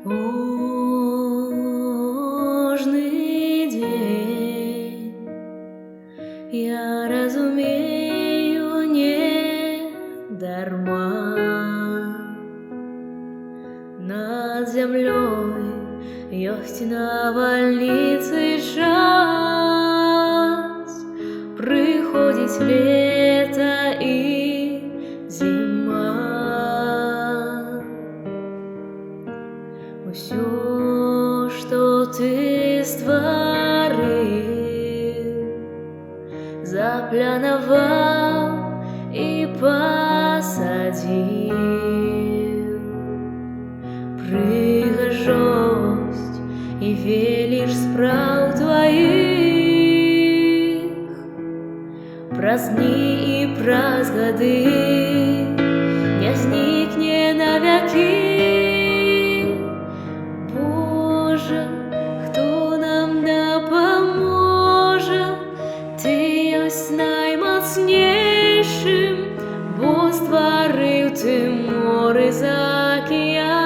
Кожний день я разумею не дарма. Над землей есть навальницы час, приходит лето и зима. Все, что ты створил, заплановал и посадил, прихожость и велишь справ твоих, праз дни и праз годы не зникне навеки. Боже, хто нам допоможе? Ти єсть наймоцнішим, бо створив ти море за океан.